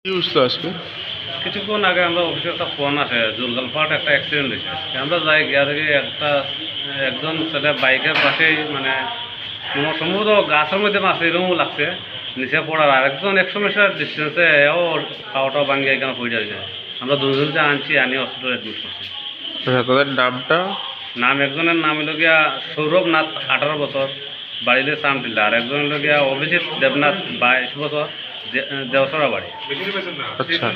কি বুঝতে আজকে? কিছুক্ষণ আগে আমরা অফিসে একটা ফোন আসে জুলগালফাট একটা অ্যাক্সিডেন্ট হয়েছে। আমরা যাই গিয়া থেকে একজন ছেলে বাইকের পাশেই মানে সম্ভবত গাছের মধ্যে মাছ এরকম লাগছে নিচে পড়ার, আর একজন 100 মিটার ডিস্টেন্সে ও খাওয়াটা ভাঙিয়ে এখানে পড়ে যায়। আমরা দুজনকে আনছি, আনি হসপিটালে অ্যাডমিট করছি। আচ্ছা, তাদের নামটা? একজনের নাম হলো গিয়া সৌরভ নাথ, 18 বছর, বাড়িতে চামটিলা। আর একজন হলো গিয়া অভিজিৎ দেবনাথ, 22 বছর, দেওসরা বাড়ি। আচ্ছা,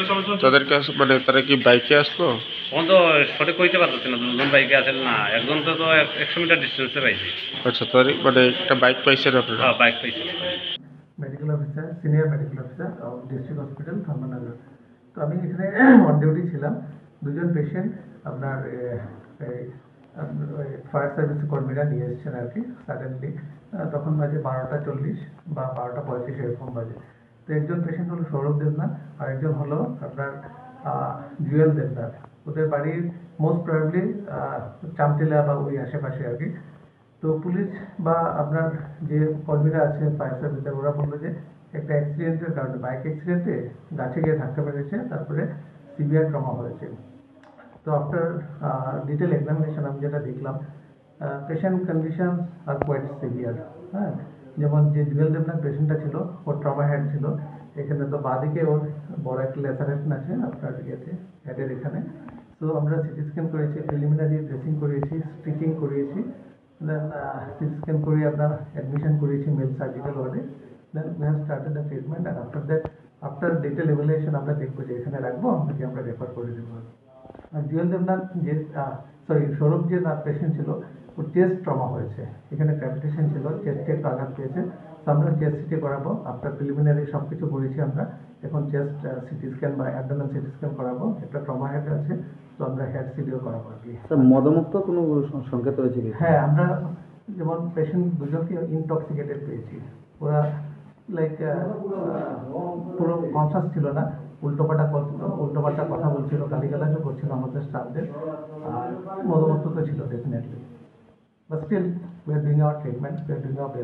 তাদের কাছে মানে তারা কি বাইকে আসলো? তখন তো সঠিক কইতে পারতেছি না দুজন বাইকে আসেন না, একজন তো 100 মিটার ডিস্টেন্সে পাইছি। আচ্ছা, তাদের মানে একটা বাইক পাইছেন আপনারা? হ্যাঁ, বাইক পাইছি। Medical officer, senior medical officer district hospital Dharmanagar. তো আমি এখানে অন ডিউটি ছিলাম। দুজন পেশেন্ট আপনার ফায়ার সার্ভিস কর্মীরা নিয়ে এসেছেন আর কি সাডেনলি। তখন বাজে 12:40 বা 12:35 এরকম বাজে। তো একজন পেশেন্ট হলো সৌরভ দেবনাথ, আর একজন হলো আপনার জুয়েল দেবনাথ। ওদের বাড়ির মোস্ট প্রবাবলি চামটিলা বা ওই আশেপাশে আর কি। তো পুলিশ বা আপনার যে কর্মীরা আছে ফায়ার সার্ভিসের, ওরা বললো যে একটা অ্যাক্সিডেন্টের কারণে, বাইক অ্যাক্সিডেন্টে গাছে গিয়ে ধাক্কা মেরেছে, তারপরে সিভিয়ার ট্রমা হয়েছে। তো আফটার ডিটেল এক্সামিনেশন আমি যেটা দেখলাম, পেশেন্ট কন্ডিশন আর কোয়াইট সিভিয়ার। হ্যাঁ, যেমন যে জুয়েল দেবনাথ পেশেন্টটা ছিল, ওর ট্রমা হেড ছিল এখানে, তো বাঁদিকে ওর বড় একটা লেসারেশন আছে আপনার ইয়েতে, হেডের এখানে। তো আমরা সিটি স্ক্যান করেছি, প্রিলিমিনারি ড্রেসিং করিয়েছি, স্টিচিং করিয়েছি, দেন সিটি স্ক্যান করে আপনার অ্যাডমিশন করিয়েছি মেল সার্জিক্যাল ওয়ার্ডে। Then we have started the treatment, and after that, after detail evaluation আমরা দেখবো যে এখানে রাখবো আপনাকে, আমরা রেফার করে দেবো। আর জুয়েল দেবনাথ যে সৌরভ যে পেশেন্ট ছিল, ওর চেস্ট ট্রমা হয়েছে, এখানে ক্যাভিটেশন ছিল, চেস্টে একটু আঘাত পেয়েছে। তো আমরা চেস্ট সিটি করাবো, আফটার প্রিলিমিনারি সব কিছু করেছি আমরা। এখন চেস্ট সিটি স্ক্যান বা অ্যাবডোমেন সিটি স্ক্যান করাবো। একটা ট্রমা হেড আছে, তো আমরা হেড সিটিও করাবো আর কি। স্যার, মদমুক্ত কোনো সংকেত রয়েছে কি? হ্যাঁ, আমরা যেমন পেশেন্ট দুজনকে ইনটক্সিকেটেড পেয়েছি। ওরা লাইক পুরো কনসাস ছিল না, উল্টোপাল্টা কথা বলছিল, গালিগালাজও করছিল আমাদের স্টাফদের, আর মদমত্ত তো ছিল definitely. But still we are doing our treatment, we are doing our best.